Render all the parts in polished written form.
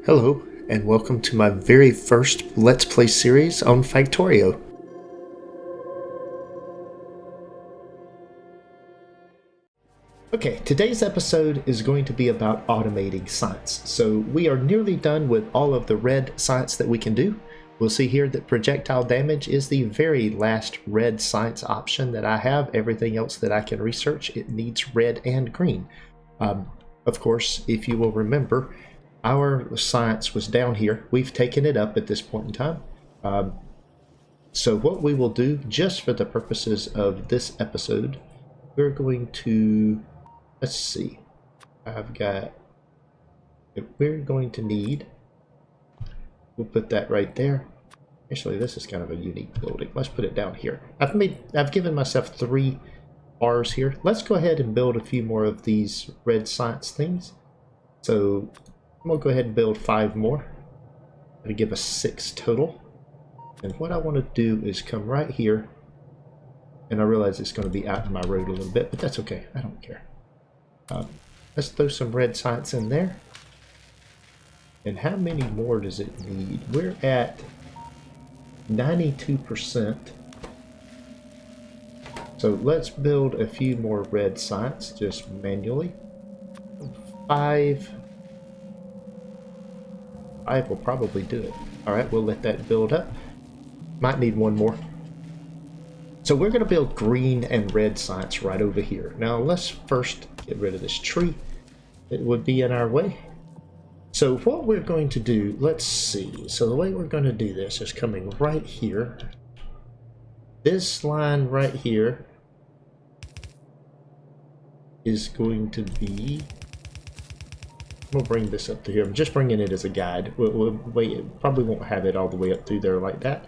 Hello, and welcome to my very first Let's Play series on Factorio. Okay, today's episode is going to be about automating science. So we are nearly done with all of the red science that we can do. We'll see here that projectile damage is the very last red science option that I have. Everything else that I can research, it needs red and green. Of course, if you will remember, our science was down here. We've taken it up at this point in time. So what we will do, just for the purposes of this episode, we're going to, let's see, we're going to need, we'll put that right there. Actually, this is kind of a unique building. Let's put it down here. I've given myself 3 bars here. Let's go ahead and build a few more of these red science things. So I'm going to go ahead and build 5 more. That'll give us 6 total. And what I want to do is come right here. And I realize it's going to be out in my road a little bit, but that's okay. I don't care. Let's throw some red science in there. And how many more does it need? We're at 92%. So let's build a few more red science just manually. 5 will probably do it. Alright, we'll let that build up. Might need 1 more. So we're going to build green and red science right over here. Now let's first get rid of this tree that would be in our way. So what we're going to do, let's see. So the way we're going to do this is coming right here. This line right here is going to be, we'll bring this up to here. I'm just bringing it as a guide. We'll probably won't have it all the way up through there like that.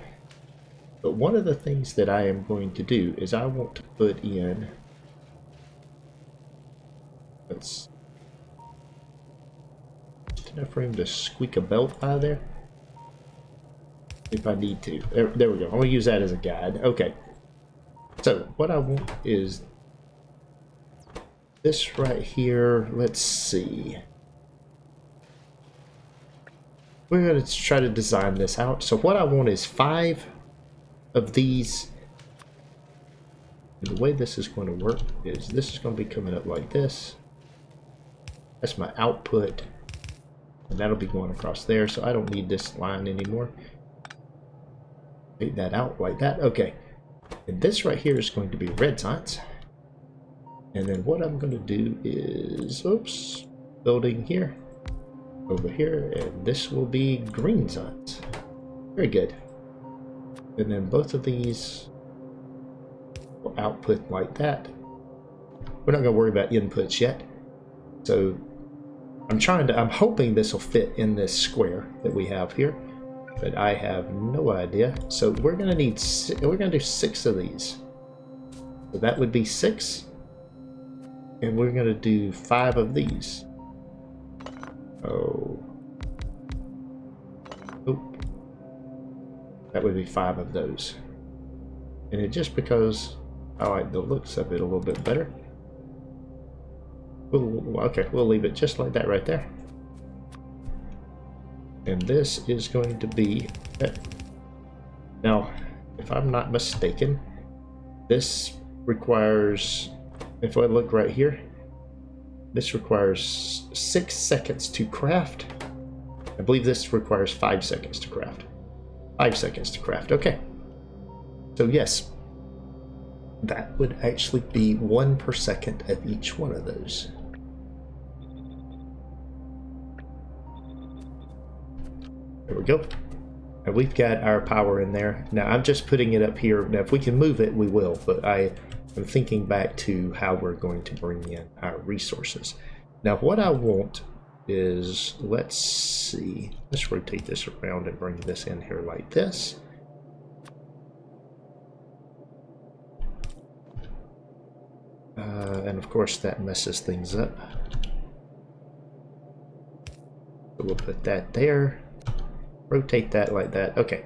But one of the things that I am going to do is I want to put in, just enough room to squeak a belt by there if I need to. There we go. I'm going to use that as a guide. Okay. So what I want is this right here. Let's see. We're going to try to design this out. So what I want is 5 of these. And the way this is going to work is this is going to be coming up like this. That's my output. And that'll be going across there. So I don't need this line anymore. Take that out like that. Okay. And this right here is going to be red science. And then what I'm going to do is, oops, building here. Over here, and this will be green science. Very good. And then both of these will output like that. We're not going to worry about inputs yet. So I'm hoping this will fit in this square that we have here, but I have no idea. So we're going to do 6 of these. So that would be 6, and we're going to do 5 of these. Oh. Oop. That would be 5 of those. And it just because I like the looks of it a little bit better. Okay, we'll leave it just like that right there. And this is going to be it. Now, if I'm not mistaken, this requires, if I look right here, this requires 6 seconds to craft. I believe this requires 5 seconds to craft. 5 seconds to craft, okay. So yes, that would actually be 1 per second of each one of those. There we go. And we've got our power in there. Now I'm just putting it up here. Now if we can move it, we will, but I'm thinking back to how we're going to bring in our resources. Now what I want is, let's see, let's rotate this around and bring this in here like this. And of course that messes things up. So we'll put that there. Rotate that like that. Okay.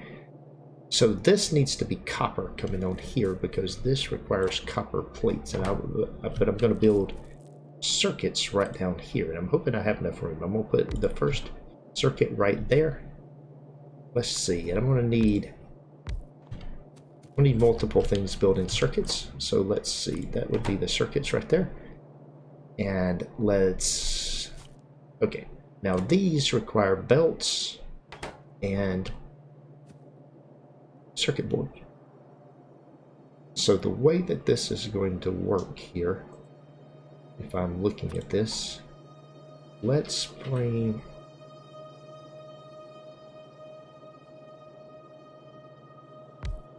So this needs to be copper coming on here because this requires copper plates. But I'm going to build circuits right down here. And I'm hoping I have enough room. I'm going to put the first circuit right there. Let's see, and I'm going to need multiple things building circuits. So let's see, that would be the circuits right there. And let's, okay, now these require belts and circuit board. So the way that this is going to work here, if I'm looking at this, let's bring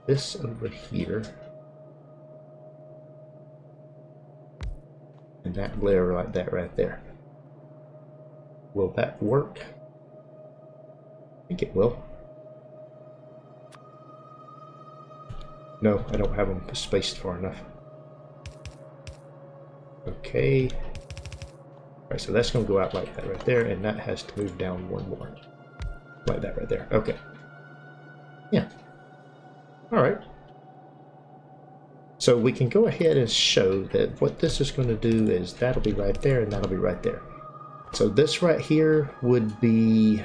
this over here, and that layer like that right there. Will that work? I think it will. No, I don't have them spaced far enough. Okay. Alright, so that's going to go out like that right there, and that has to move down one more. Like that right there. Okay. Yeah. Alright. So we can go ahead and show that what this is going to do is that'll be right there, and that'll be right there. So this right here would be...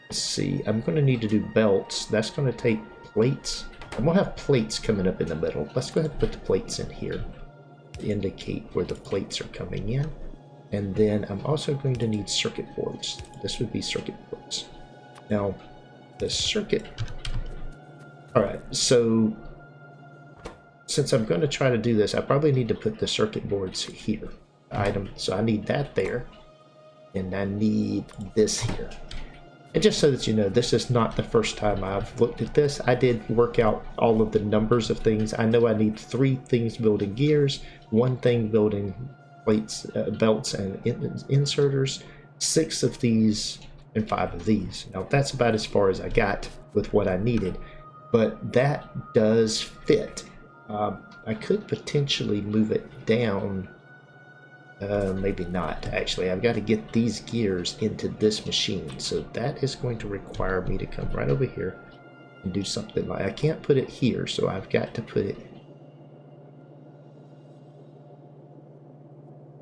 Let's see, I'm going to need to do belts. That's going to take plates. I'm going to have plates coming up in the middle. Let's go ahead and put the plates in here to indicate where the plates are coming in. And then I'm also going to need circuit boards. This would be circuit boards. Now, the circuit... Alright, so since I'm going to try to do this, I probably need to put the circuit boards here. So I need that there. And I need this here. And just so that you know, this is not the first time I've looked at this. I did work out all of the numbers of things. I know I need 3 things building gears, 1 thing building plates, belts, and inserters, 6 of these, and 5 of these. Now that's about as far as I got with what I needed, but that does fit. I could potentially move it down. Maybe not, actually. I've got to get these gears into this machine, so that is going to require me to come right over here and do something like... I can't put it here, so I've got to put it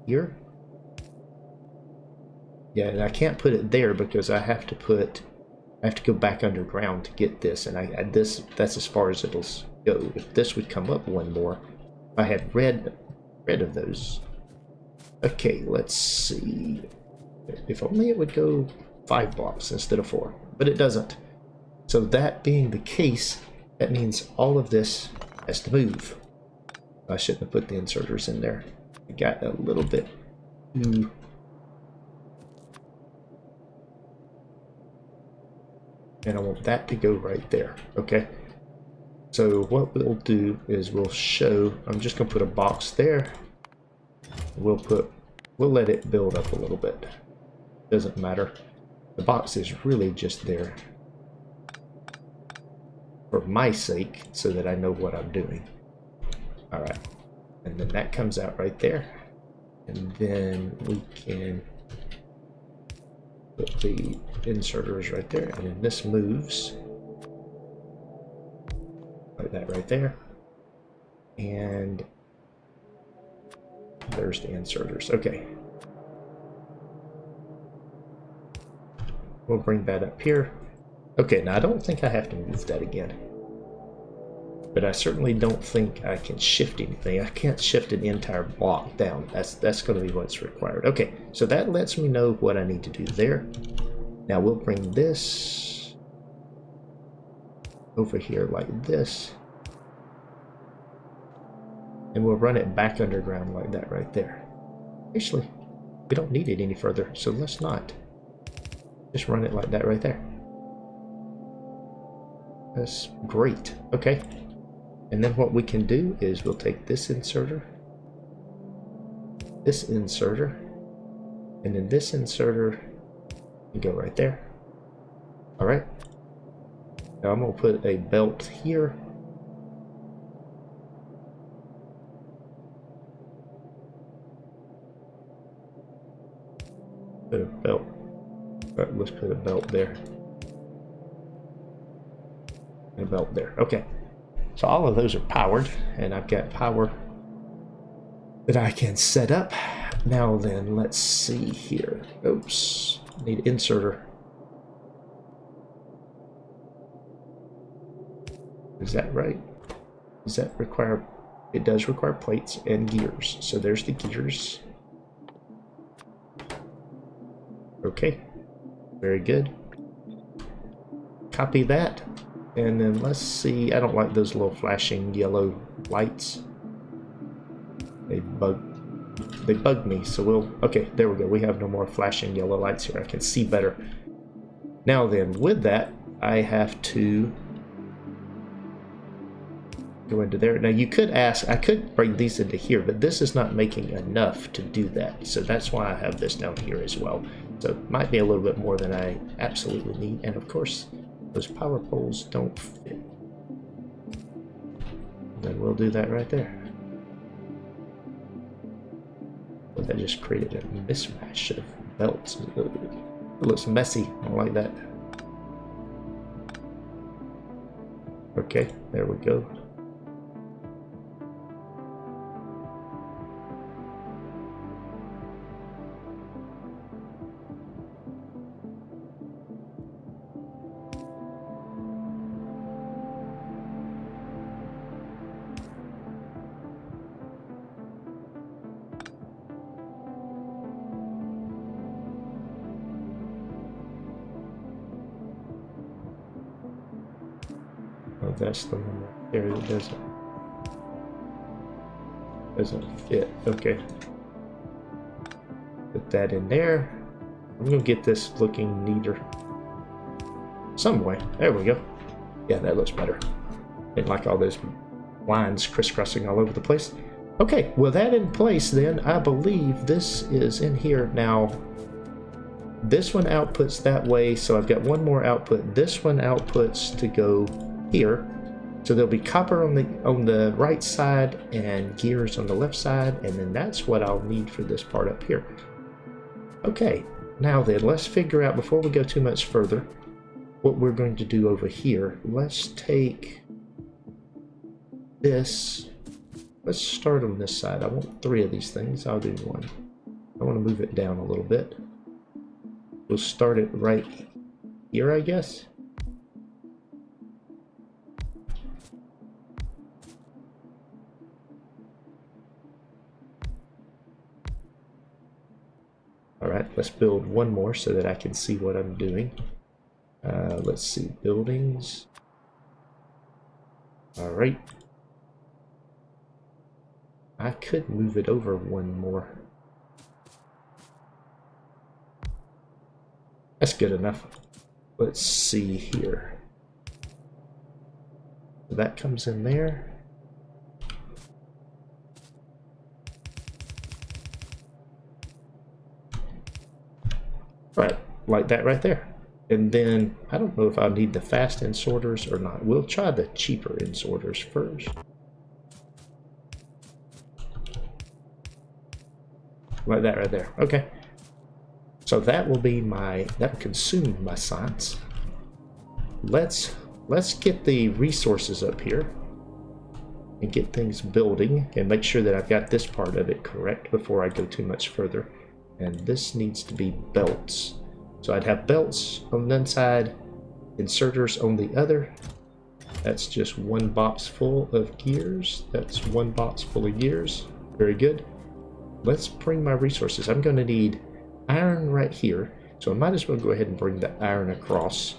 here. Yeah, and I can't put it there because I have to go back underground to get this, and that's as far as it'll go. If this would come up one more, I had red of those. Okay, let's see. If only it would go 5 blocks instead of 4, but it doesn't. So that being the case, that means all of this has to move. I shouldn't have put the inserters in there. I got a little bit too... And I want that to go right there, okay? So what we'll do is we'll show... I'm just going to put a box there. We'll let it build up a little bit. Doesn't matter. The box is really just there for my sake, so that I know what I'm doing. Alright. And then that comes out right there. And then we can put the inserters right there. And then this moves like that right there. And there's the inserters. Okay. We'll bring that up here. Okay, now I don't think I have to move that again. But I certainly don't think I can shift anything. I can't shift an entire block down. That's going to be what's required. Okay, so that lets me know what I need to do there. Now we'll bring this over here like this. And we'll run it back underground like that right there. Actually, we don't need it any further, so let's not. Just run it like that right there. That's great. Okay. And then what we can do is we'll take this inserter, and then this inserter and go right there. Alright. Now I'm going to put a belt here. Put a belt. Right, let's put a belt there. And a belt there. Okay. So all of those are powered, and I've got power that I can set up. Now then, let's see here. Oops, need inserter. Is that right? Does that require... It does require plates and gears. So there's the gears. Okay, very good. Copy that. And then let's see. I don't like those little flashing yellow lights. They bug me. So we'll... Okay, there we go. We have no more flashing yellow lights here. I can see better. Now then, with that, I have to go into there. Now you could ask, I could bring these into here, but this is not making enough to do that. So that's why I have this down here as well. So it might be a little bit more than I absolutely need. And of course, those power poles don't fit. Then we'll do that right there. But that just created a mismatch of belts. It looks messy. I don't like that. Okay, there we go. Oh, that's the one right there that doesn't fit. Okay. Put that in there. I'm gonna get this looking neater. Some way. There we go. Yeah, that looks better. Didn't like all those lines crisscrossing all over the place. Okay, with that in place then, I believe this is in here now. This one outputs that way, so I've got one more output. This one outputs to go here. So there'll be copper on the right side and gears on the left side, and then that's what I'll need for this part up here. Okay, now then, let's figure out, before we go too much further, what we're going to do over here. Let's take this. Let's start on this side. I want 3 of these things. I'll do 1. I want to move it down a little bit. We'll start it right here, I guess. Alright, let's build one more so that I can see what I'm doing. Let's see, buildings. Alright. I could move it over one more. That's good enough. Let's see here. So that comes in there. Right, like that right there. And then, I don't know if I'll need the fast insorters or not. We'll try the cheaper insorters first. Like that right there. Okay. So that will be that'll consume my science. Let's get the resources up here and get things building and make sure that I've got this part of it correct before I go too much further. And this needs to be belts. So I'd have belts on one side, inserters on the other. That's just one box full of gears. That's one box full of gears. Very good. Let's bring my resources. I'm going to need iron right here. So I might as well go ahead and bring the iron across.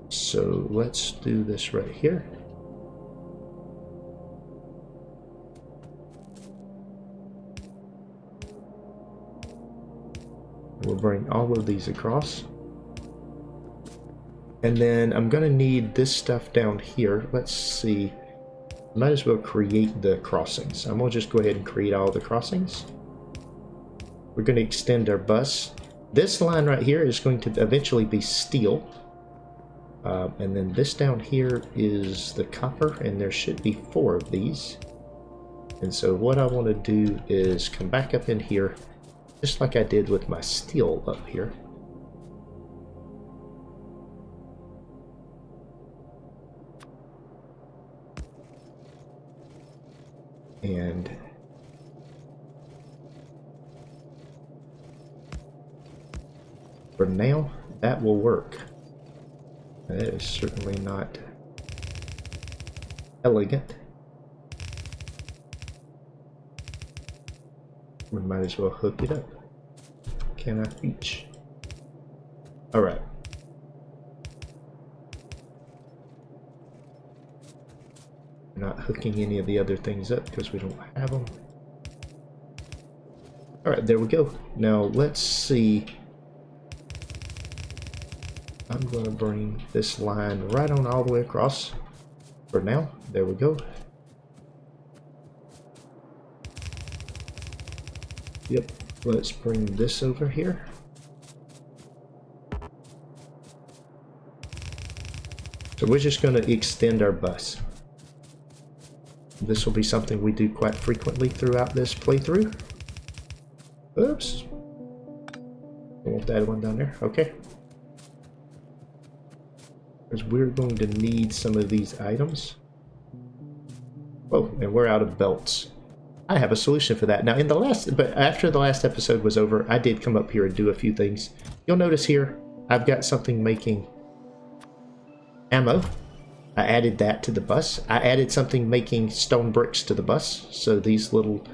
So let's do this right here. We'll bring all of these across. And then I'm going to need this stuff down here. Let's see. Might as well create the crossings. I'm going to just go ahead and create all the crossings. We're going to extend our bus. This line right here is going to eventually be steel. And then this down here is the copper, and there should be 4 of these. And so what I want to do is come back up in here, just like I did with my steel up here. And For now, that will work. That is certainly not elegant. We might as well hook it up. Can I reach? Alright. We're not hooking any of the other things up because we don't have them. Alright, there we go. Now let's see. I'm going to bring this line right on all the way across for now. There we go. Yep, let's bring this over here. So we're just going to extend our bus. This will be something we do quite frequently throughout this playthrough. Oops. I want that one down there. Okay. Because we're going to need some of these items. Oh, and we're out of belts. I have a solution for that. Now, but after the last episode was over, I did come up here and do a few things. You'll notice here, I've got something making ammo. I added that to the bus. I added something making stone bricks to the bus. So these little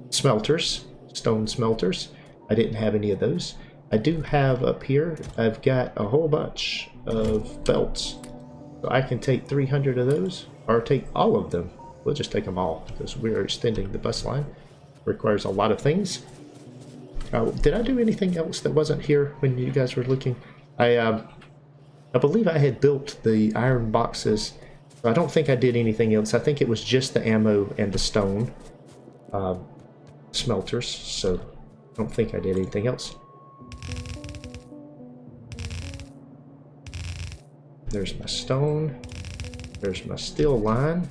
smelters, stone smelters, I didn't have any of those. I do have up here, I've got a whole bunch of belts. So I can take 300 of those, or take all of them. We'll just take them all, because we're extending the bus line. Requires a lot of things. Did I do anything else that wasn't here when you guys were looking? I believe I had built the iron boxes. I don't think I did anything else. I think it was just the ammo and the stone smelters, so I don't think I did anything else. There's my stone. There's my steel line.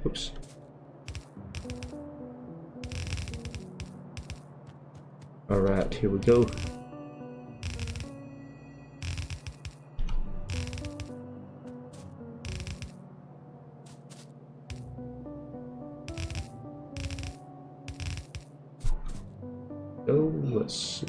Oops. Alright, here we go. Oh, let's see.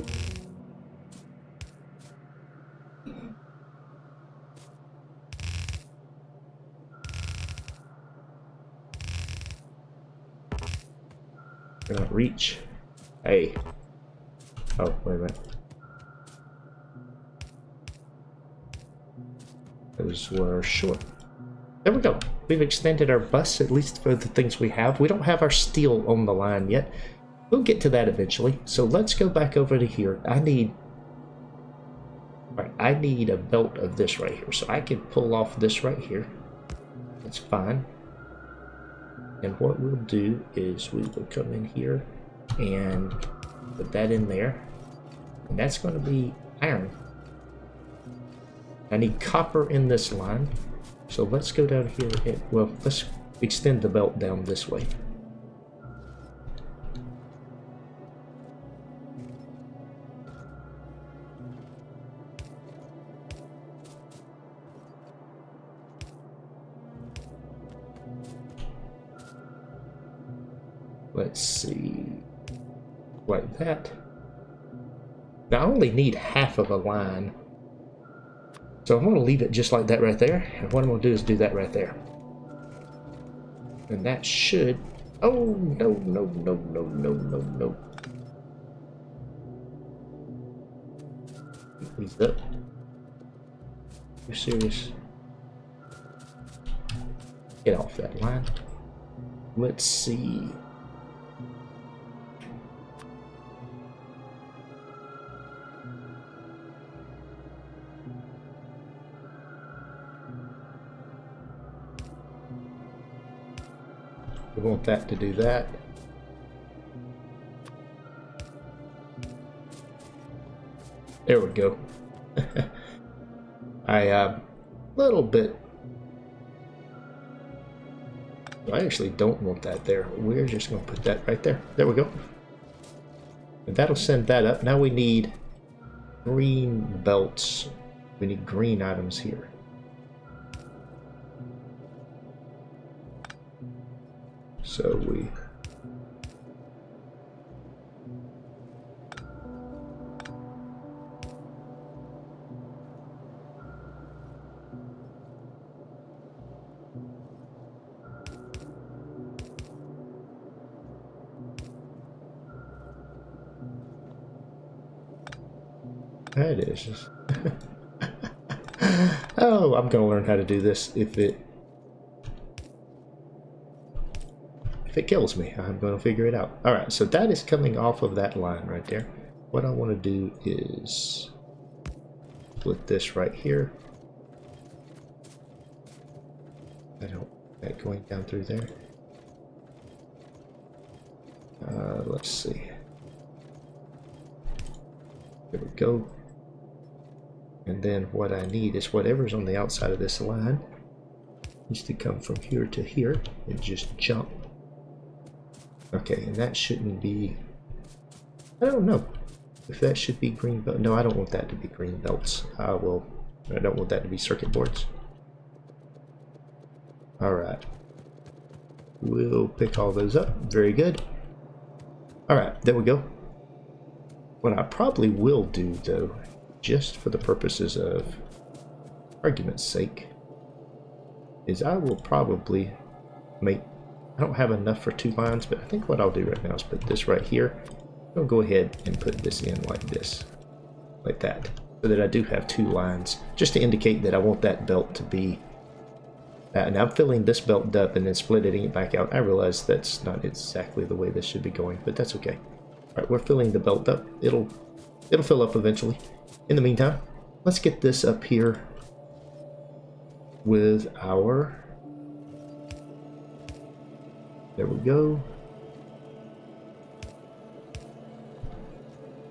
Cannot reach. Hey. Oh, wait a minute. Those were short. There we go. We've extended our bus, at least for the things we have. We don't have our steel on the line yet. We'll get to that eventually. So let's go back over to here. I need a belt of this right here. So I can pull off this right here. That's fine. And what we'll do is we will come in here and put that in there. And that's going to be iron. I need copper in this line. So let's go down here and, well, let's extend the belt down this way. Let's see, like that. Now I only need half of a line, so I'm going to leave it just like that right there. And what I'm going to do is do that right there, and that should. Oh no no no no no no no! Please up. You're serious? Get off that line. Let's see. We want that to do that. There we go. Little bit. I actually don't want that there. We're just going to put that right there. There we go. And that'll send that up. Now we need green belts. We need green items here. So we That is. Oh, I'm gonna learn how to do this if it kills me. I'm gonna figure it out. All right, so that is coming off of that line right there. What I want to do is split this right here. I don't want that going down through there. Let's see. There we go. And then what I need is whatever's on the outside of this line needs to come from here to here and just jump. Okay, and that shouldn't be... I don't know if that should be green belt. No, I don't want that to be green belts. I don't want that to be circuit boards. Alright. We'll pick all those up. Very good. Alright, there we go. What I probably will do, though, just for the purposes of argument's sake, is I will probably make... I don't have enough for 2 lines, but I think what I'll do right now is put this right here. I'll go ahead and put this in like this. Like that. So that I do have 2 lines. Just to indicate that I want that belt to be... and I'm filling this belt up and then splitting it back out. I realize that's not exactly the way this should be going, but that's okay. Alright, we're filling the belt up. It'll fill up eventually. In the meantime, let's get this up here with our... There we go.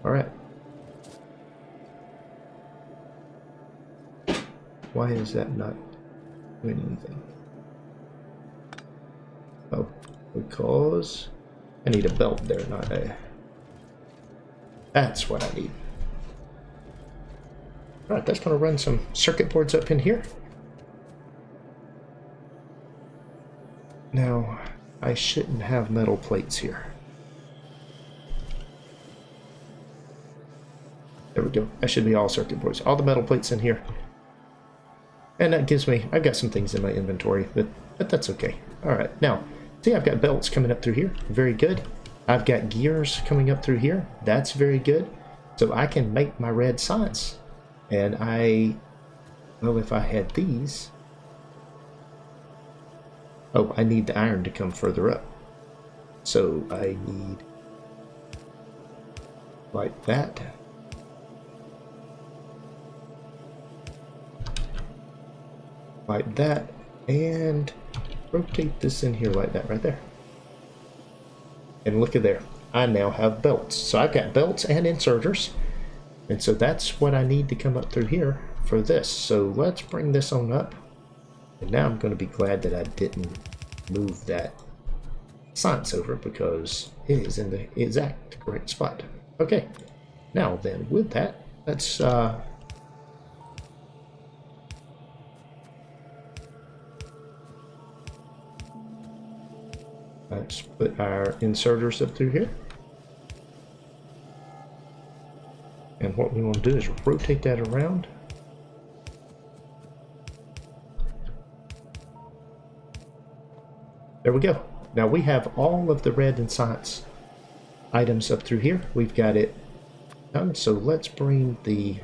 Alright. Why is that not doing anything? Oh, because I need a belt there, not a... That's what I need. Alright, that's going to run some circuit boards up in here. Now, I shouldn't have metal plates here. There we go. That should be all circuit boards. All the metal plates in here. And that gives me... I've got some things in my inventory, but that's okay. Alright, now, see, I've got belts coming up through here. Very good. I've got gears coming up through here. That's very good. So I can make my red signs. And well, if I had these... Oh, I need the iron to come further up. So I need... like that. Like that. And rotate this in here like that right there. And look at there. I now have belts. So I've got belts and inserters. And so that's what I need to come up through here for this. So let's bring this on up. And now I'm going to be glad that I didn't move that science over because it is in the exact correct spot. Okay. Now then, with that, let's put our inserters up through here. And what we want to do is rotate that around. There we go. Now we have all of the red and science items up through here. We've got it done. So let's bring the...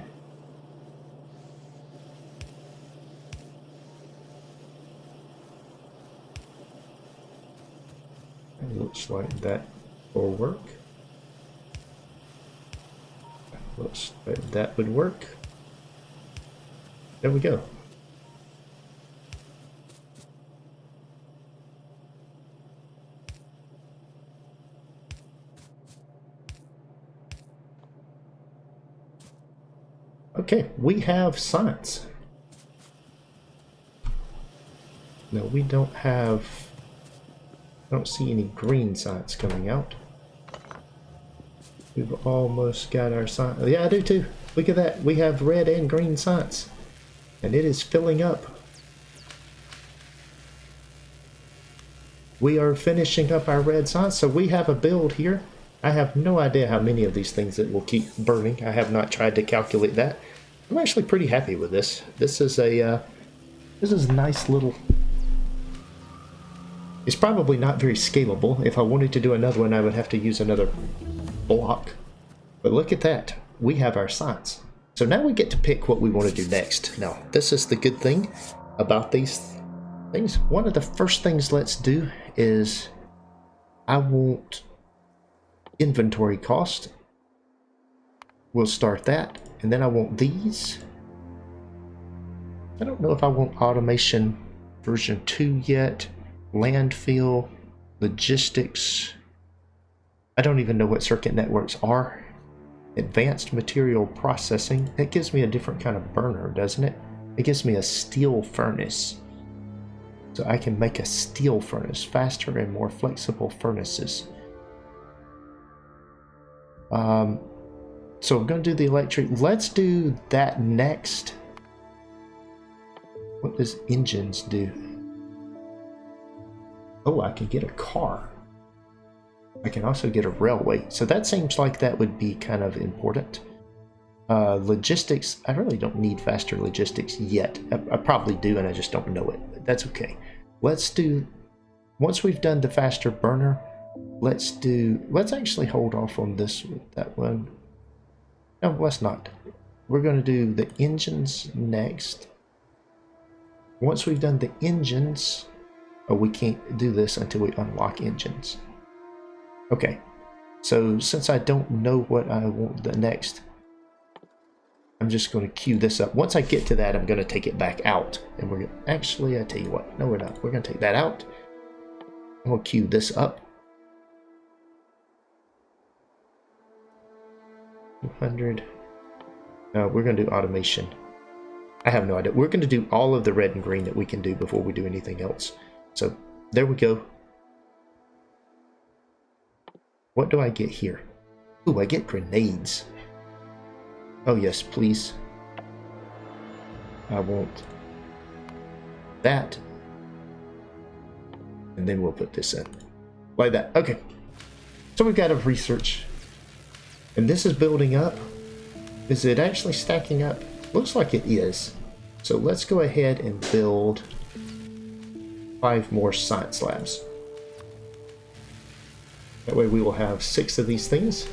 It looks like that will work. Looks like that would work. There we go. Okay, we have science. No, we don't have... I don't see any green science coming out. We've almost got our science. Yeah, I do too. Look at that. We have red and green science. And it is filling up. We are finishing up our red science. So we have a build here. I have no idea how many of these things it will keep burning. I have not tried to calculate that. I'm actually pretty happy with this. This is a nice little... It's probably not very scalable. If I wanted to do another one, I would have to use another block. But look at that. We have our science. So now we get to pick what we want to do next. Now, this is the good thing about these things. One of the first things let's do is I want inventory cost. We'll start that. And then I want these. I don't know if I want automation version 2 yet. Landfill, logistics. I don't even know what circuit networks are. Advanced material processing. That gives me a different kind of burner, doesn't it? It gives me a steel furnace. So I can make a steel furnace, faster and more flexible furnaces. So we're going to do the electric. Let's do that next. What does engines do? Oh, I can get a car. I can also get a railway. So that seems like that would be kind of important. Logistics. I really don't need faster logistics yet. I probably do, and I just don't know it. But that's okay. Let's do, once we've done the faster burner, let's actually hold off on that one. No, let's not. We're going to do the engines next. Once we've done the engines, oh, we can't do this until we unlock engines. Okay, so since I don't know what I want the next, I'm just going to queue this up. Once I get to that, I'm going to take it back out. And we're going to, actually, I tell you what, no, we're not. We're going to take that out. I'm going to queue this up. 200. No, we're going to do automation. I have no idea. We're going to do all of the red and green that we can do before we do anything else. So there we go. What do I get here? Ooh, I get grenades. Oh yes, please. I want that. And then we'll put this in. Like that. Okay. So we've got to research. And this is building up. Is it actually stacking up? Looks like it is. So let's go ahead and build 5 more science labs. That way we will have 6 of these things.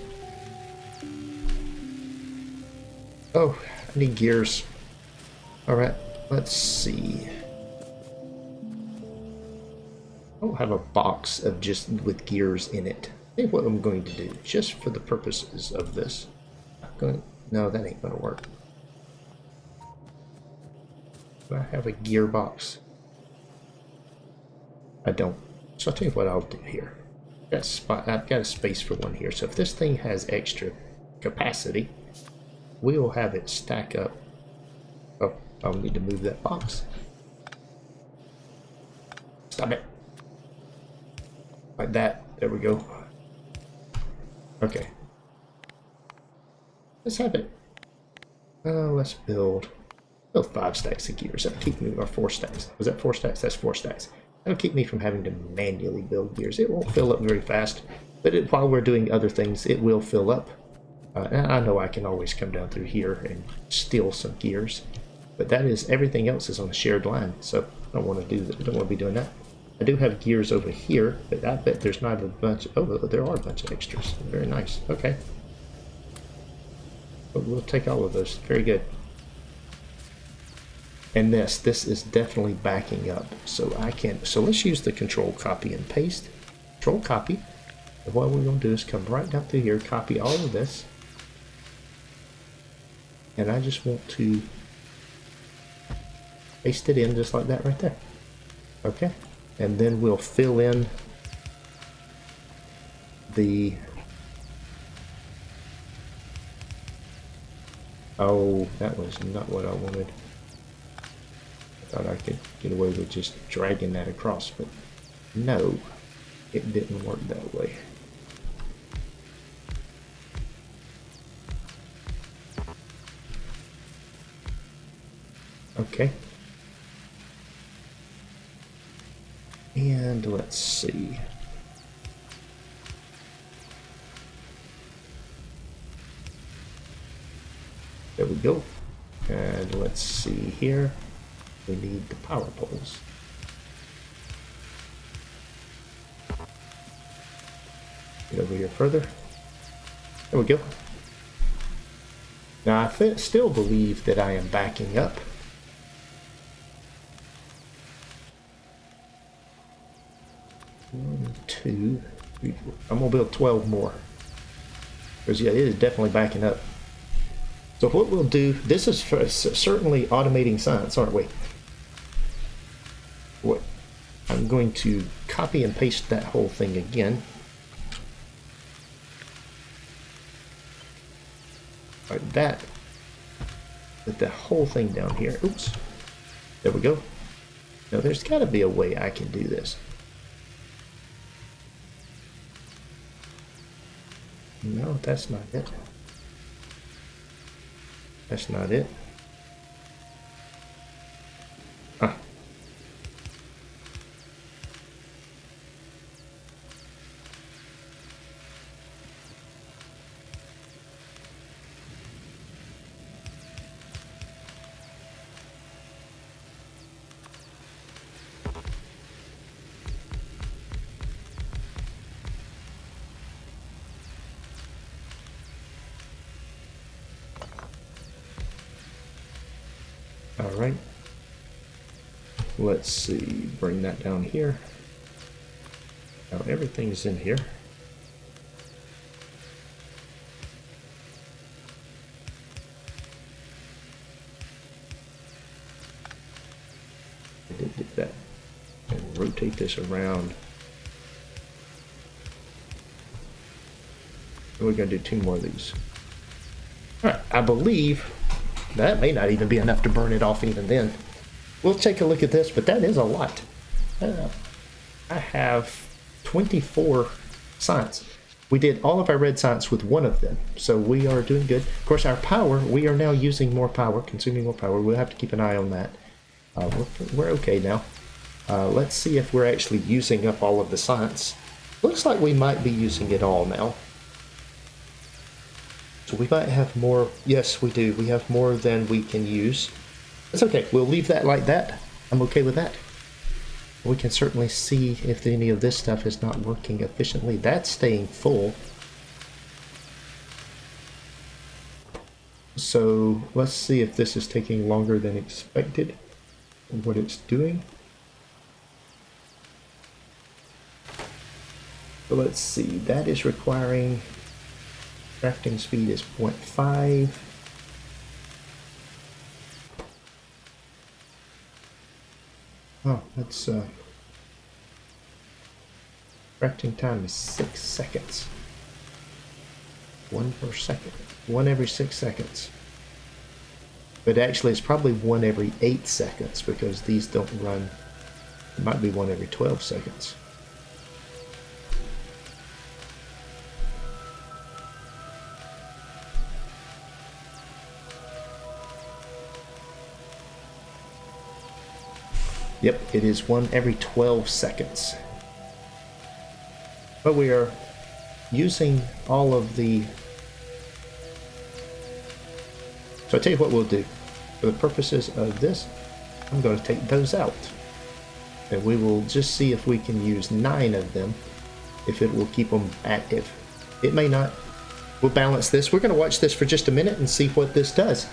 Oh, I need gears. Alright, let's see. I don't have a box of just with gears in it. I think what I'm going to do, just for the purposes of this, no, that ain't gonna work. Do I have a gearbox? I don't. So I'll tell you what I'll do here. I've got a space for one here. So if this thing has extra capacity, we will have it stack up. Oh, I'll need to move that box. Stop it. Like that. There we go. Okay. Let's have it. Let's build 5 stacks of gears. That'll keep me, or 4 stacks. Was that 4 stacks? That's 4 stacks. That'll keep me from having to manually build gears. It won't fill up very fast, but while we're doing other things, it will fill up. And I know I can always come down through here and steal some gears, but that is, everything else is on a shared line, so I don't want to do that. I don't want to be doing that. I do have gears over here, but I bet there's not a bunch. Oh, there are a bunch of extras. Very nice. Okay. But we'll take all of those. Very good. And this is definitely backing up. So let's use the control copy and paste. Control copy. And what we're going to do is come right down through here, copy all of this. And I just want to paste it in just like that right there. Okay. And then we'll fill in the... Oh, that was not what I wanted. I thought I could get away with just dragging that across, but no, it didn't work that way. Okay. And let's see. There we go. And let's see here. We need the power poles. Get over here further. There we go. Now, I still believe that I am backing up. One, two, three, four. I'm going to build 12 more. Because, yeah, it is definitely backing up. So what we'll do, this is certainly automating science, aren't we? What? I'm going to copy and paste that whole thing again. Like that. Put the whole thing down here. Oops. There we go. Now there's got to be a way I can do this. No, that's not it. That's not it. Ah. All right. Let's see. Bring that down here. Now everything's in here. I did do that. And rotate this around. We're going to do 2 more of these. All right. I believe that may not even be enough to burn it off even then. We'll take a look at this, but that is a lot. I have 24 science. We did all of our red science with 1 of them, so we are doing good. Of course, our power, we are now using more power, consuming more power. We'll have to keep an eye on that. We're okay now. Let's see if we're actually using up all of the science. Looks like we might be using it all now. So we might have more. Yes, we do. We have more than we can use. That's okay. We'll leave that like that. I'm okay with that. We can certainly see if any of this stuff is not working efficiently. That's staying full. So let's see if this is taking longer than expected. What it's doing. So let's see. That is requiring. Crafting speed is 0.5. Oh, that's crafting time is 6 seconds. 1 per second. 1 every 6 seconds. But actually it's probably 1 every 8 seconds because these don't run. It might be 1 every 12 seconds. Yep, it is 1 every 12 seconds. But we are using all of the... So I tell you what we'll do. For the purposes of this, I'm going to take those out. And we will just see if we can use 9 of them, if it will keep them active. It may not. We'll balance this. We're going to watch this for just a minute and see what this does.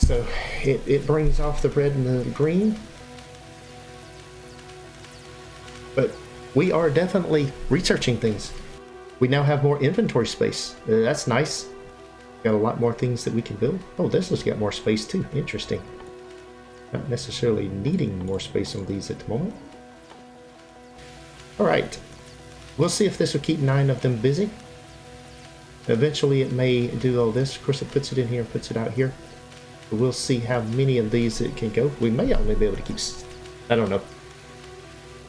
So it brings off the red and the green. But we are definitely researching things. We now have more inventory space. That's nice. Got a lot more things that we can build. Oh, this has got more space too. Interesting. Not necessarily needing more space on these at the moment. Alright. We'll see if this will keep 9 of them busy. Eventually it may do all this. Of course it puts it in here and puts it out here. We'll see how many of these it can go. We may only be able to keep... I don't know.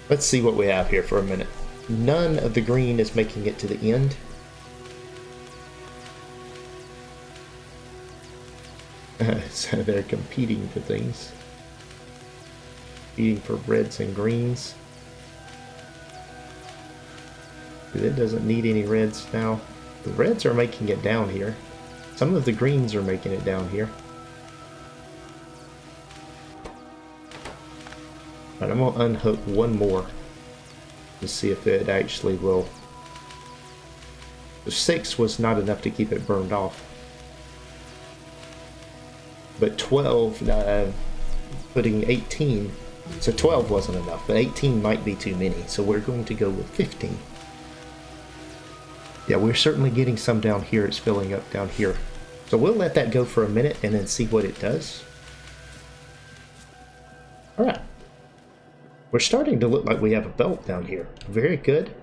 Let's see what we have here for a minute. None of the green is making it to the end. So they're competing for things. Competing for reds and greens. It doesn't need any reds now. The reds are making it down here. Some of the greens are making it down here. But I'm going to unhook 1 more to see if it actually will. The 6 was not enough to keep it burned off. but 12, putting 18, so 12 wasn't enough, but 18 might be too many, so we're going to go with 15. Yeah, we're certainly getting some down here. It's filling up down here. So we'll let that go for a minute and then see what it does. Alright. We're starting to look like we have a belt down here. Very good.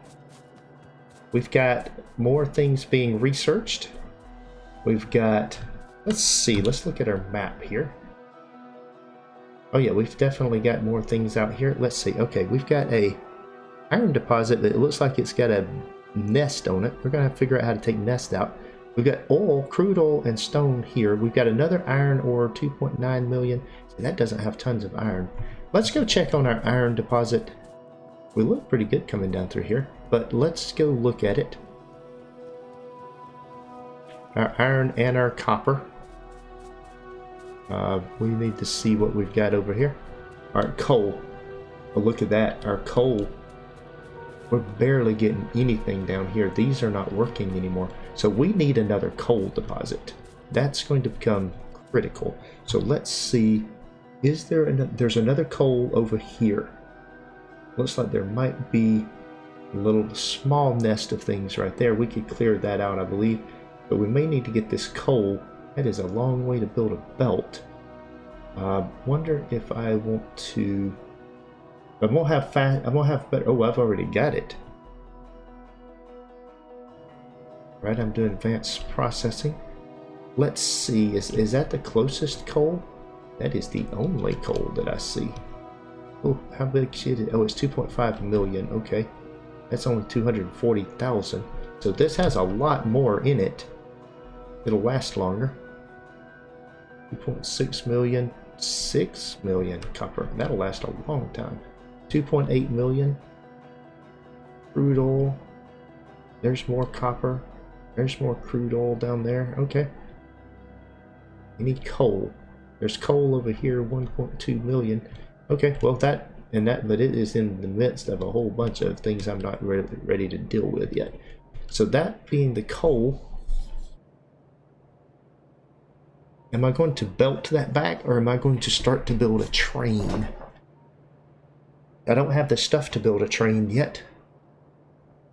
We've got more things being researched. We've got... Let's see. Let's look at our map here. Oh yeah, we've definitely got more things out here. Let's see. Okay, we've got a iron deposit that it looks like it's got a nest on it. We're going to figure out how to take nest out. We've got oil, crude oil, and stone here. We've got another iron ore, 2.9 million. See, that doesn't have tons of iron. Let's go check on our iron deposit. We look pretty good coming down through here, but let's go look at it. Our iron and our copper. We need to see what we've got over here. Our coal. Oh, look at that. Our coal. We're barely getting anything down here. These are not working anymore. So we need another coal deposit. That's going to become critical. So let's see. Is there there's another coal over here. Looks like there might be a little small nest of things right there. We could clear that out, I believe. But we may need to get this coal. That is a long way to build a belt. Wonder if I want to... I won't have better... Oh, I've already got it. Right, I'm doing advanced processing. Let's see, is that the closest coal? That is the only coal that I see. Oh, how big is it? Oh, it's 2.5 million. Okay, that's only 240,000. So this has a lot more in it. It'll last longer. 2.6 million, 6 million copper. That'll last a long time. 2.8 million. Crude oil. There's more copper. There's more crude oil down there. Okay. Any coal? There's coal over here, 1.2 million. Okay, well but it is in the midst of a whole bunch of things I'm not ready to deal with yet. So that being the coal, am I going to belt that back, or am I going to start to build a train? I don't have the stuff to build a train yet.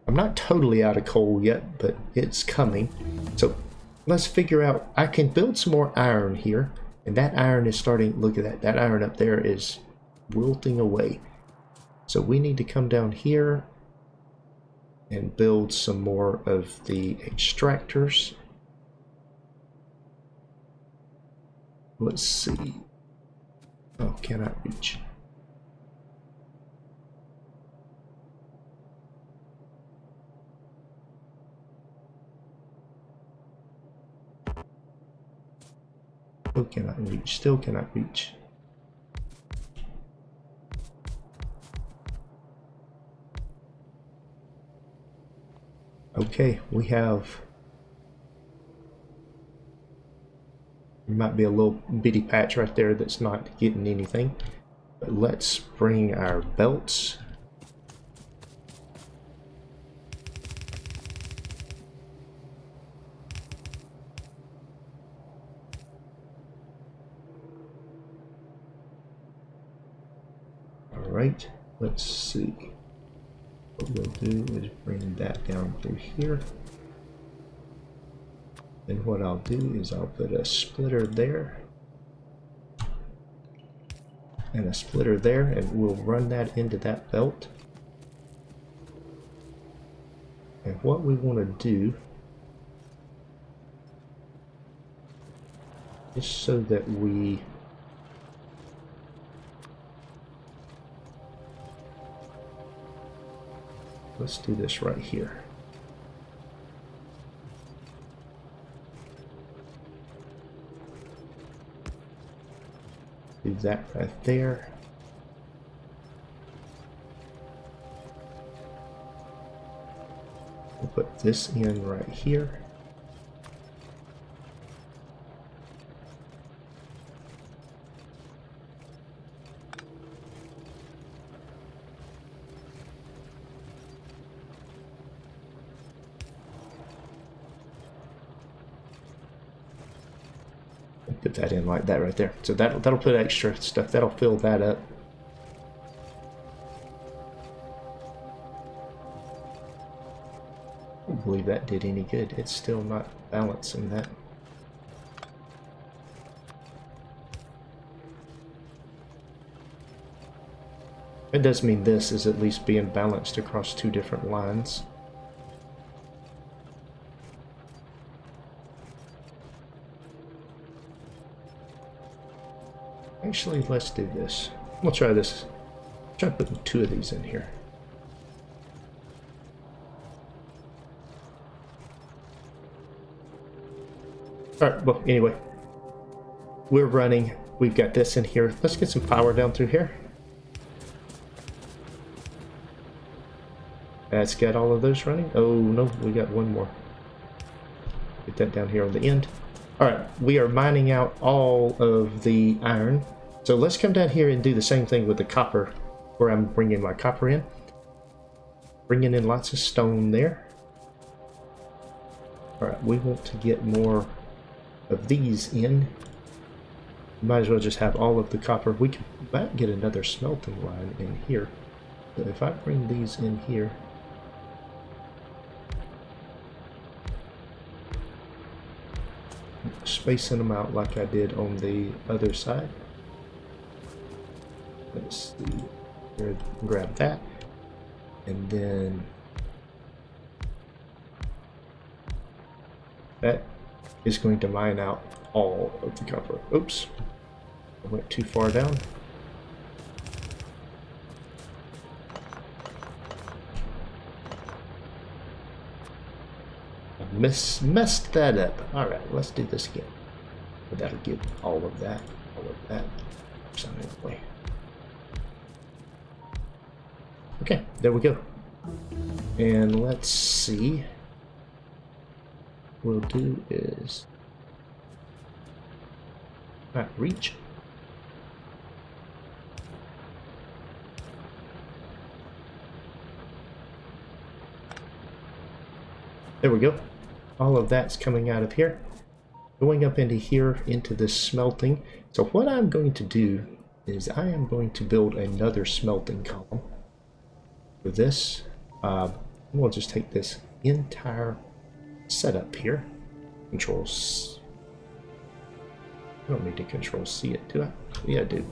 I'm not totally out of coal yet, but it's coming. So let's figure out, I can build some more iron here, and that iron is starting, look at that, that iron up there is wilting away. So we need to come down here and build some more of the extractors. Let's see. Oh, cannot reach. Still cannot reach, still cannot reach. Okay, we have... There might be a little bitty patch right there that's not getting anything. But let's bring our belts. Alright, let's see. What we'll do is bring that down through here. And what I'll do is I'll put a splitter there. And a splitter there, and we'll run that into that belt. And what we want to do is so that we let's do this right here. Do that right there. We'll put this in right here. Put that in like that right there. So that'll put extra stuff. That'll fill that up. I don't believe that did any good. It's still not balancing that. It does mean this is at least being balanced across two different lines. Actually, let's do this. We'll try this. Try putting two of these in here. Alright, well, anyway. We're running. We've got this in here. Let's get some power down through here. That's got all of those running. Oh, no, we got one more. Get that down here on the end. Alright, we are mining out all of the iron. So let's come down here and do the same thing with the copper, where I'm bringing my copper in. Bringing in lots of stone there. Alright, we want to get more of these in. Might as well just have all of the copper. We might get another smelting line in here. So if I bring these in here, spacing them out like I did on the other side. Let's see. Here, grab that, and then that is going to mine out all of the copper. Oops, I went too far down. Messed that up. All right, let's do this again. But that'll give all of that. So anyway. Okay, there we go. And let's see. What we'll do is not reach. There we go. All of that's coming out of here, going up into here, into this smelting. So what I'm going to do is I am going to build another smelting column for this. We'll just take this entire setup here. Control C. I don't need to Control C it, do I? Yeah, I do.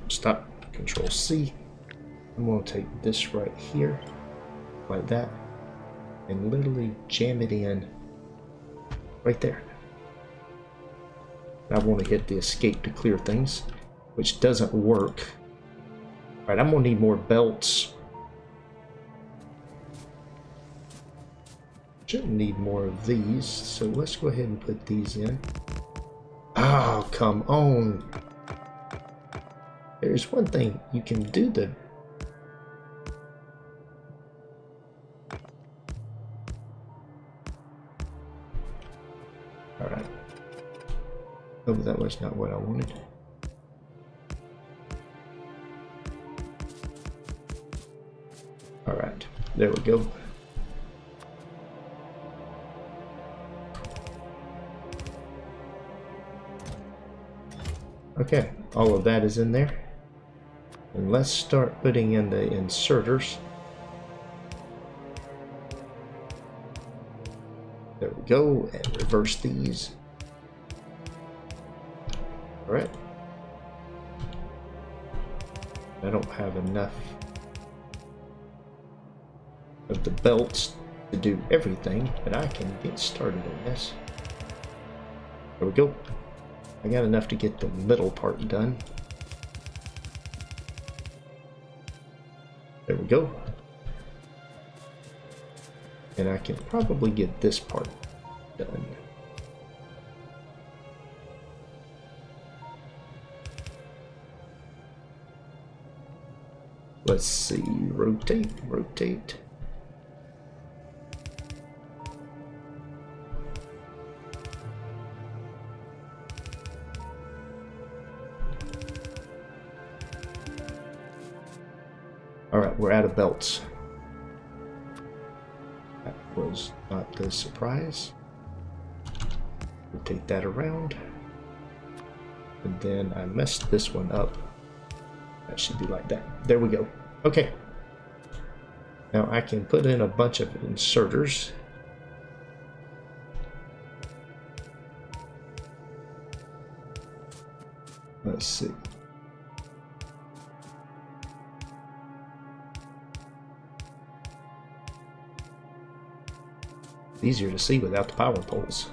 Stop. Control C. I'm going to take this right here, like that, and literally jam it in right there. I want to hit the escape to clear things, which doesn't work. Alright, I'm going to need more belts. Shouldn't need more of these, so let's go ahead and put these in. Oh, come on. There's one thing you can do the Alright. Oh, that was not what I wanted. Alright, there we go. Okay, all of that is in there. And let's start putting in the inserters. There we go, and reverse these. Alright. I don't have enough of the belts to do everything, but I can get started on this. There we go. I got enough to get the middle part done. There we go. And I can probably get this part done. Let's see, rotate, rotate. All right, we're out of belts. That was not the surprise. Rotate that around. And then I messed this one up. That should be like that. There we go. Okay. Now I can put in a bunch of inserters. Let's see. Easier to see without the power poles.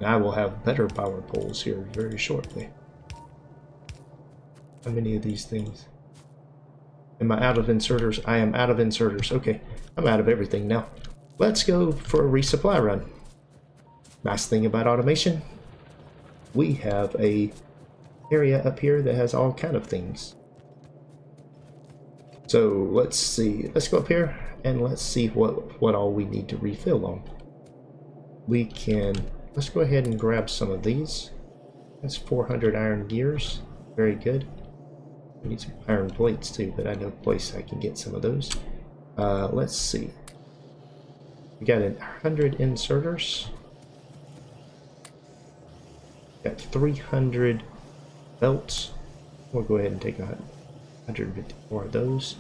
Now I will have better power poles here very shortly. How many of these things? Am I out of inserters? I am out of inserters. Okay, I'm out of everything now. Let's go for a resupply run. Nice thing about automation, we have a area up here that has all kind of things. So let's see. Let's go up here and let's see what all we need to refill on. We can, let's go ahead and grab some of these. That's 400 iron gears. Very good. We need some iron plates too, but I know a place I can get some of those. Let's see. We got 100 inserters. Got 300 belts. We'll go ahead and take 150 more of those.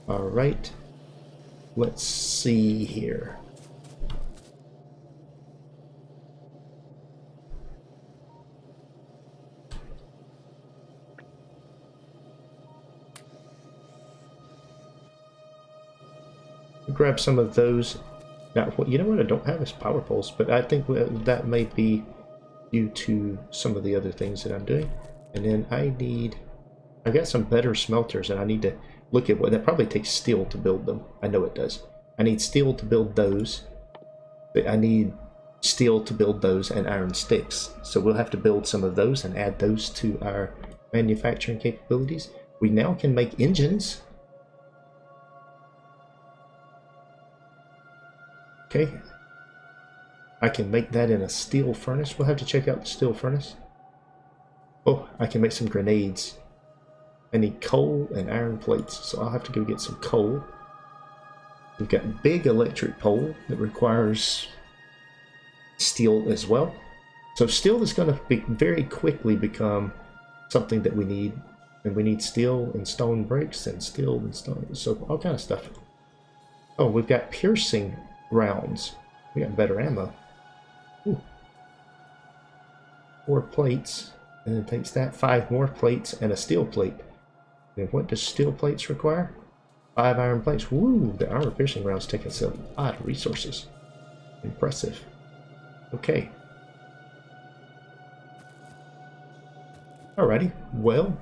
All right. Let's see here. Grab some of those. Now, you know what I don't have is power poles, but I think that may be due to some of the other things that I'm doing. And then I got some better smelters, and I need to look at what that probably takes steel to build them. I know it does. I need steel to build those. I need steel to build those and iron sticks. So we'll have to build some of those and add those to our manufacturing capabilities. We now can make engines. Okay. I can make that in a steel furnace. We'll have to check out the steel furnace. Oh, I can make some grenades. I need coal and iron plates, so I'll have to go get some coal. We've got a big electric pole that requires steel as well. So steel is going to very quickly become something that we need. And we need steel and stone bricks and steel and stone, so all kind of stuff. Oh, we've got piercing rounds. We got better ammo. Ooh. 4 plates, and it takes that 5 more plates and a steel plate. And what does steel plates require? 5 iron plates. Woo! The armor piercing rounds take us a lot of resources. Impressive. Okay. Alrighty. Well.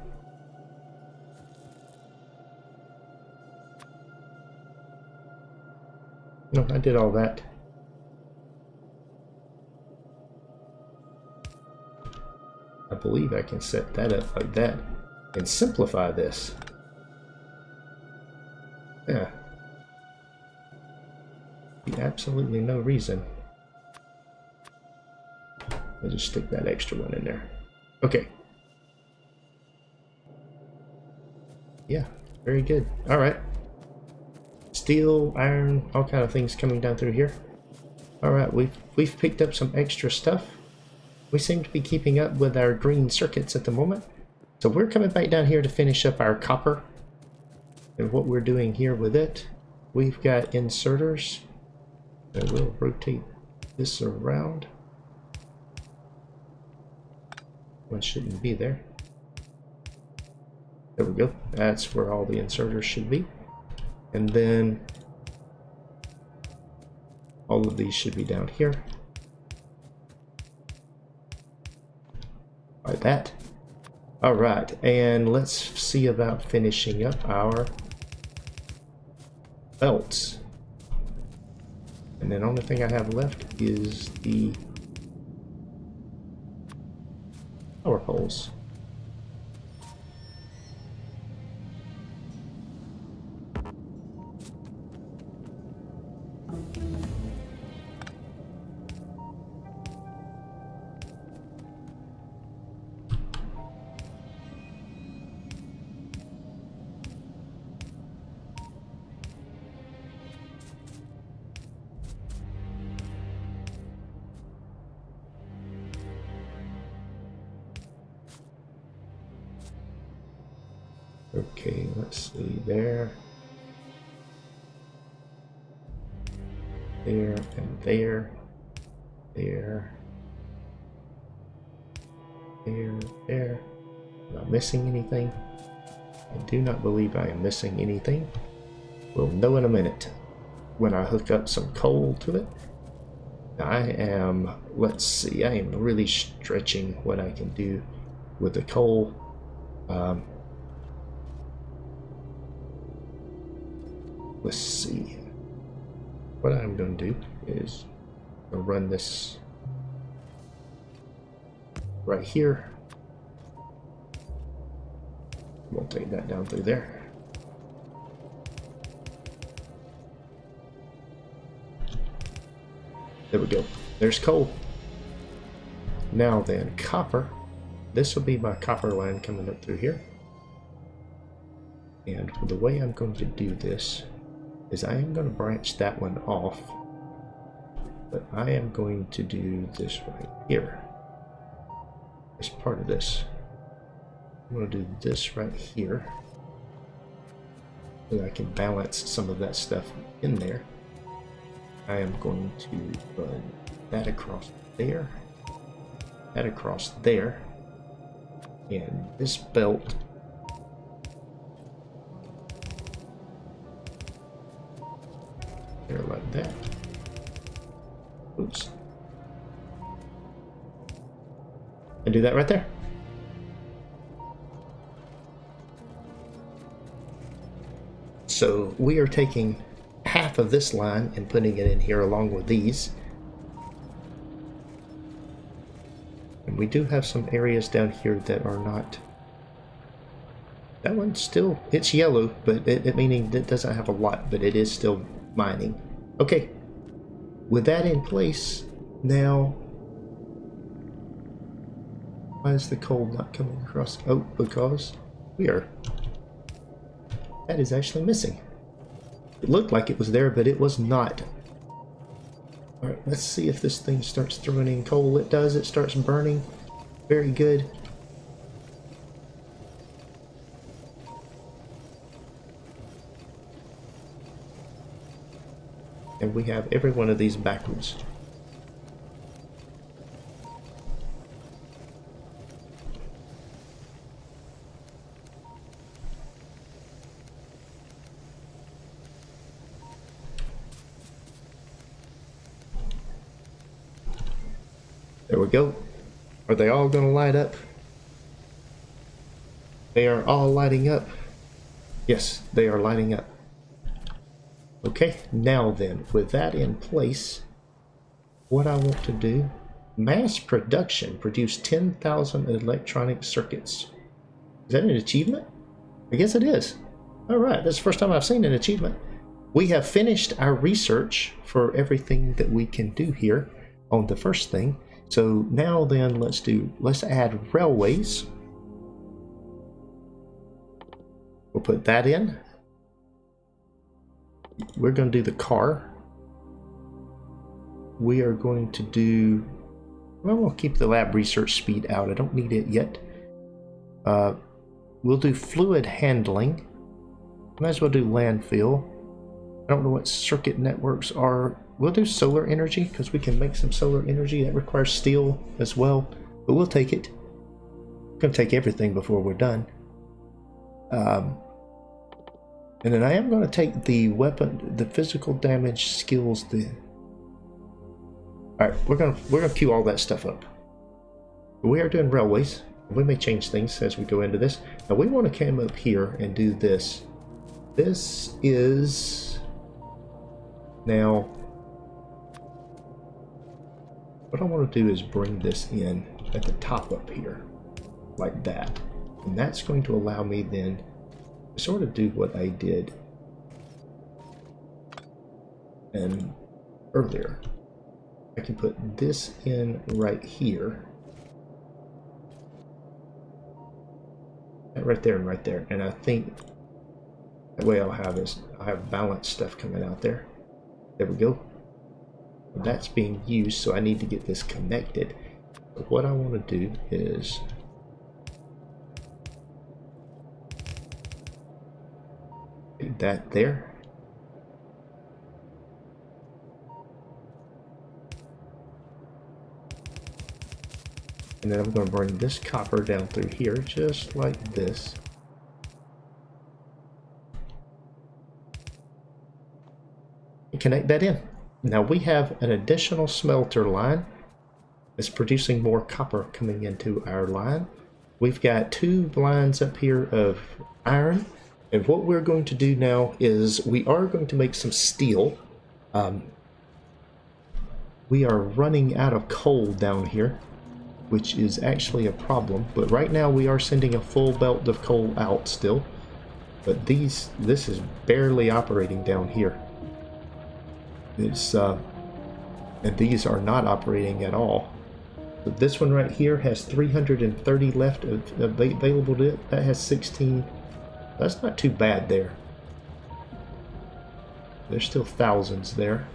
No, I did all that. I believe I can set that up like that and simplify this. Yeah. Absolutely no reason. I'll just stick that extra one in there. Okay. Yeah, very good. All right. Steel, iron, all kind of things coming down through here. All right, we've picked up some extra stuff. We seem to be keeping up with our green circuits at the moment. So we're coming back down here to finish up our copper. And what we're doing here with it, we've got inserters. And we'll rotate this around. One shouldn't be there. There we go. That's where all the inserters should be. And then all of these should be down here. Like that. All right, and let's see about finishing up our belts. And then the only thing I have left is the power poles. Okay, let's see, there. There, and there. There. There. Am I missing anything? I do not believe I am missing anything. We'll know in a minute when I hook up some coal to it. I am, let's see, I am really stretching what I can do with the coal. Let's see. What I'm going to do is run this right here. We'll take that down through there. There we go. There's coal. Now then, copper. This will be my copper line coming up through here. And the way I'm going to do this is I am going to branch that one off. But I am going to do this right here as part of this. I'm going to do this right here so that I can balance some of that stuff in there. I am going to run that across there, that across there, and this belt there like that. Oops. And do that right there. So we are taking half of this line and putting it in here along with these. And we do have some areas down here that are not. That one's still, it's yellow, but it meaning it doesn't have a lot, but it is still mining. Okay, with that in place, now, why is the coal not coming across? Oh, because we are, that is actually missing. It looked like it was there, but it was not. Alright, let's see if this thing starts throwing in coal. It does, it starts burning. Very good. And we have every one of these backwards. There we go. Are they all going to light up? They are all lighting up. Yes, they are lighting up. Okay, now then, with that in place, what I want to do, mass production, produce 10,000 electronic circuits. Is that an achievement? I guess it is. All right, that's the first time I've seen an achievement. We have finished our research for everything that we can do here on the first thing. So now then, let's add railways. We'll put that in. We're going to do the car. We are going to do, well, we'll keep the lab research speed out. I don't need it yet. We'll do fluid handling. Might as well do landfill. I don't know what circuit networks are. We'll do solar energy because we can make some solar energy. That requires steel as well, but we'll take it. We're going to take everything before we're done. And then I am going to take the weapon, the physical damage skills. All right, we're gonna queue all that stuff up. We are doing railways. We may change things as we go into this. Now we want to come up here and do this. This is now. What I want to do is bring this in at the top up here, like that, and that's going to allow me then to sort of do what I did and earlier. I can put this in right here, right there and right there, and I think that way I'll have balanced stuff coming out there. There we go. That's being used, so I need to get this connected. But what I want to do is Leave that there. And then I'm going to bring this copper down through here, just like this. And connect that in. Now we have an additional smelter line that's producing more copper coming into our line. We've got 2 lines up here of iron. And what we're going to do now is we are going to make some steel. We are running out of coal down here, which is actually a problem. But right now we are sending a full belt of coal out still. But this is barely operating down here. It's and these are not operating at all. So this one right here has 330 left available to it. That has 16. That's not too bad there. There's still thousands there.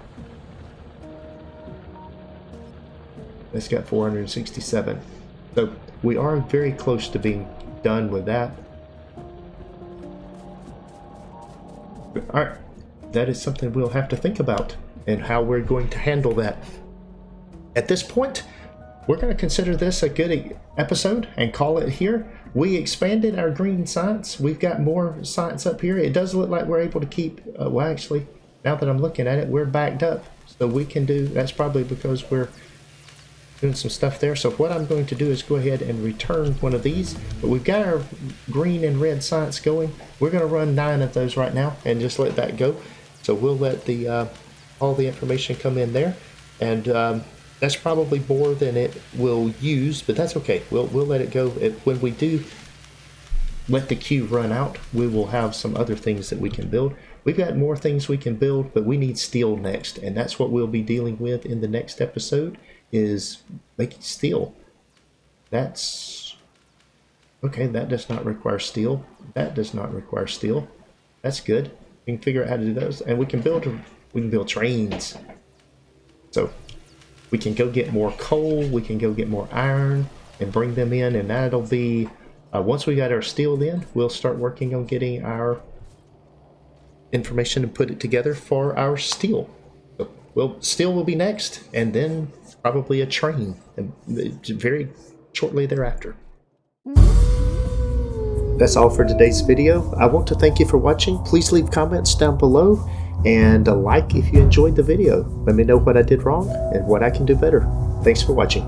It's got 467. So we are very close to being done with that. Alright, that is something we'll have to think about and how we're going to handle that. At this point, we're going to consider this a good episode and call it here. We expanded our green science. We've got more science up here. It does look like we're able to keep, well actually, now that I'm looking at it, we're backed up. So we can do, that's probably because we're doing some stuff there. So what I'm going to do is go ahead and return one of these. But we've got our green and red science going. We're going to run 9 of those right now and just let that go. So we'll let the all the information come in there. And that's probably more than it will use, but that's okay. We'll let it go. When we do let the queue run out, we will have some other things that we can build. We've got more things we can build, but we need steel next, and that's what we'll be dealing with in the next episode, is making steel. That's okay. That does not require steel. That does not require steel. That's good. We can figure out how to do those, and we can build trains. So we can go get more coal, we can go get more iron and bring them in, and that'll be, once we got our steel in, we'll start working on getting our information and put it together for our steel. So, steel will be next, and then probably a train, and very shortly thereafter. That's all for today's video. I want to thank you for watching. Please leave comments down below and a like if you enjoyed the video. Let me know what I did wrong and what I can do better. Thanks for watching.